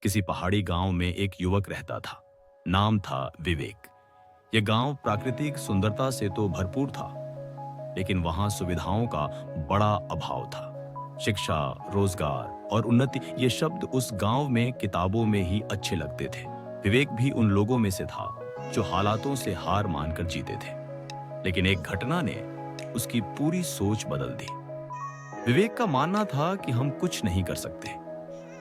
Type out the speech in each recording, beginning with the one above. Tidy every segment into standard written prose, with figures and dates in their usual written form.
किसी पहाड़ी गांव में एक युवक रहता था। नाम था विवेक। यह गांव प्राकृतिक सुंदरता से तो भरपूर था, लेकिन वहां सुविधाओं का बड़ा अभाव था। शिक्षा, रोजगार और उन्नति ये शब्द उस गांव में किताबों में ही अच्छे लगते थे। विवेक भी उन लोगों में से था जो हालातों से हार मानकर जीते थे। लेकिन एक घटना ने उसकी पूरी सोच बदल दी। विवेक का मानना था कि हम कुछ नहीं कर सकते,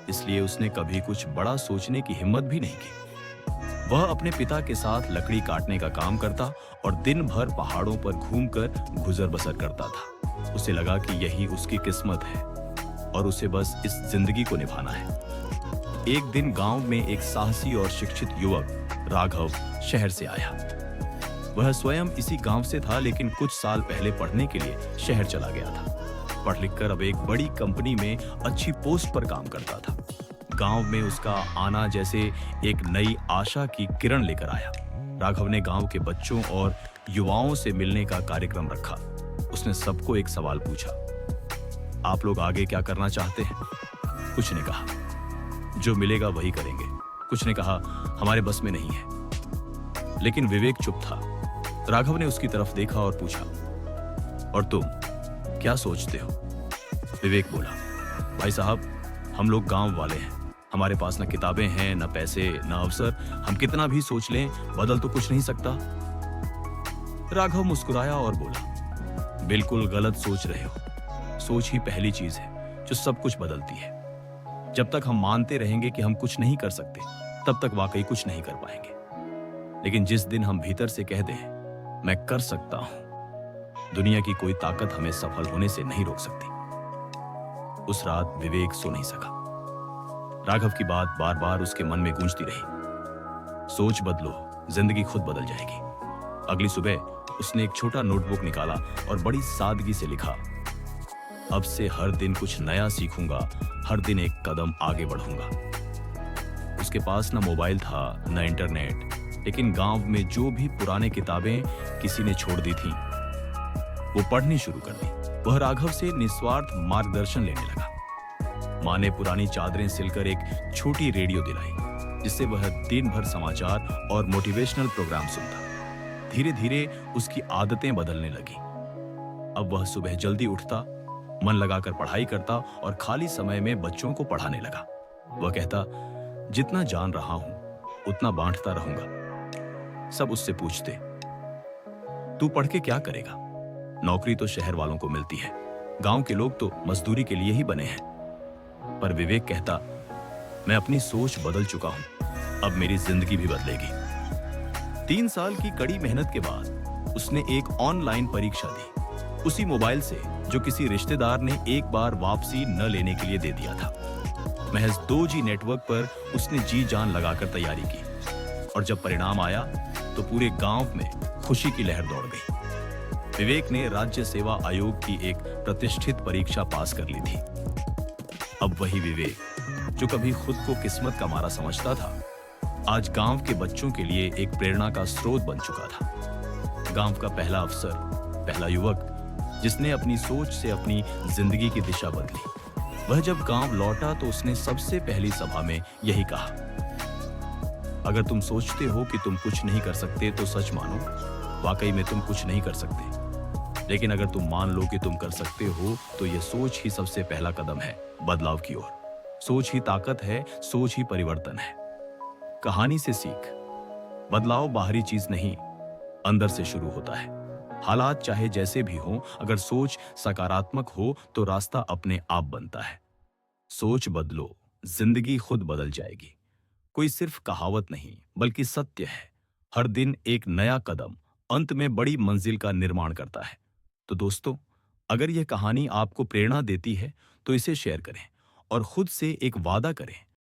इसलिए उसने कभी कुछ बड़ा सोचने की हिम्मत भी नहीं की। वह अपने पिता के साथ लकड़ी काटने का काम करता और दिन भर पहाड़ों पर घूमकर गुजर बसर करता था। उसे लगा कि यही उसकी किस्मत है और उसे बस इस जिंदगी को निभाना है। एक दिन गांव में एक साहसी और शिक्षित युवक राघव शहर से आया। वह स्वयं इसी गांव से था, लेकिन कुछ साल पहले पढ़ने के लिए शहर चला गया था। पढ़ लिखकर अब एक बड़ी कंपनी में अच्छी पोस्ट पर काम करता था। गांव में उसका आना जैसे एक नई आशा की किरण लेकर आया। राघव ने गांव के बच्चों और युवाओं से मिलने का कार्यक्रम रखा। उसने सबको एक सवाल पूछा, आप लोग आगे क्या करना चाहते हैं? कुछ ने कहा, जो मिलेगा वही करेंगे। कुछ ने कहा, हमारे बस में नहीं है। लेकिन विवेक चुप था। राघव ने उसकी तरफ देखा और पूछा, और तुम क्या सोचते हो? विवेक बोला, भाई साहब, हम लोग गांव वाले हैं। हमारे पास न किताबें हैं, न पैसे, न अवसर। हम कितना भी सोच लें, बदल तो कुछ नहीं सकता। राघव मुस्कुराया और बोला, बिल्कुल गलत सोच रहे हो। सोच ही पहली चीज है जो सब कुछ बदलती है। जब तक हम मानते रहेंगे कि हम कुछ नहीं कर सकते, तब तक वाकई कुछ नहीं कर पाएंगे। लेकिन जिस दिन हम भीतर से कह दें, मैं कर सकता हूं, दुनिया की कोई ताकत हमें सफल होने से नहीं रोक सकती। उस रात विवेक सो नहीं सका। राघव की बात बार बार उसके मन में गूंजती रही। सोच बदलो, जिंदगी खुद बदल जाएगी। अगली सुबह उसने एक छोटा नोटबुक निकाला और बड़ी सादगी से लिखा, अब से हर दिन कुछ नया सीखूंगा, हर दिन एक कदम आगे बढ़ूंगा। उसके पास न मोबाइल था, न इंटरनेट, लेकिन गांव में जो भी पुराने किताबें किसी ने छोड़ दी थीं, वो पढ़नी शुरू कर दी। वह राघव से निस्वार्थ मार्गदर्शन लेने लगा। माँ ने पुरानी चादरें सिलकर एक छोटी रेडियो दिलाई, जिससे वह दिन भर समाचार और मोटिवेशनल प्रोग्राम सुनता। धीरे धीरे उसकी आदतें बदलने लगी। अब वह सुबह जल्दी उठता, मन लगाकर पढ़ाई करता और खाली समय में बच्चों को पढ़ाने लगा। वह कहता, जितना जान रहा हूं उतना बांटता रहूंगा। सब उससे पूछते, तू पढ़ के क्या करेगा? नौकरी तो शहर वालों को मिलती है, गांव के लोग तो मजदूरी के लिए ही बने हैं। पर विवेक कहता, मैं अपनी सोच बदल चुका हूं, अब मेरी जिंदगी भी बदलेगी। 3 साल की कड़ी मेहनत के बाद उसने एक ऑनलाइन परीक्षा दी, उसी मोबाइल से जो किसी रिश्तेदार ने एक बार वापसी न लेने के लिए दे दिया था। महज 2G नेटवर्क पर उसने जी जान लगाकर तैयारी की, और जब परिणाम आया तो पूरे गांव में खुशी की लहर दौड़ गई। विवेक ने राज्य सेवा आयोग की एक प्रतिष्ठित परीक्षा पास कर ली थी। अब वही विवेक जो कभी खुद को किस्मत का मारा समझता था, आज गांव के बच्चों के लिए एक प्रेरणा का स्रोत बन चुका था। गांव का पहला अफसर, पहला युवक जिसने अपनी सोच से अपनी जिंदगी की दिशा बदली। वह जब गांव लौटा तो उसने सबसे पहली सभा में यही कहा, अगर तुम सोचते हो कि तुम कुछ नहीं कर सकते तो सच मानो, वाकई में तुम कुछ नहीं कर सकते। लेकिन अगर तुम मान लो कि तुम कर सकते हो, तो यह सोच ही सबसे पहला कदम है बदलाव की ओर। सोच ही ताकत है, सोच ही परिवर्तन है। कहानी से सीख, बदलाव बाहरी चीज नहीं, अंदर से शुरू होता है। हालात चाहे जैसे भी हों, अगर सोच सकारात्मक हो तो रास्ता अपने आप बनता है। सोच बदलो, जिंदगी खुद बदल जाएगी। कोई सिर्फ कहावत नहीं, बल्कि सत्य है। हर दिन एक नया कदम अंत में बड़ी मंजिल का निर्माण करता है। तो दोस्तों, अगर यह कहानी आपको प्रेरणा देती है तो इसे शेयर करें और खुद से एक वादा करें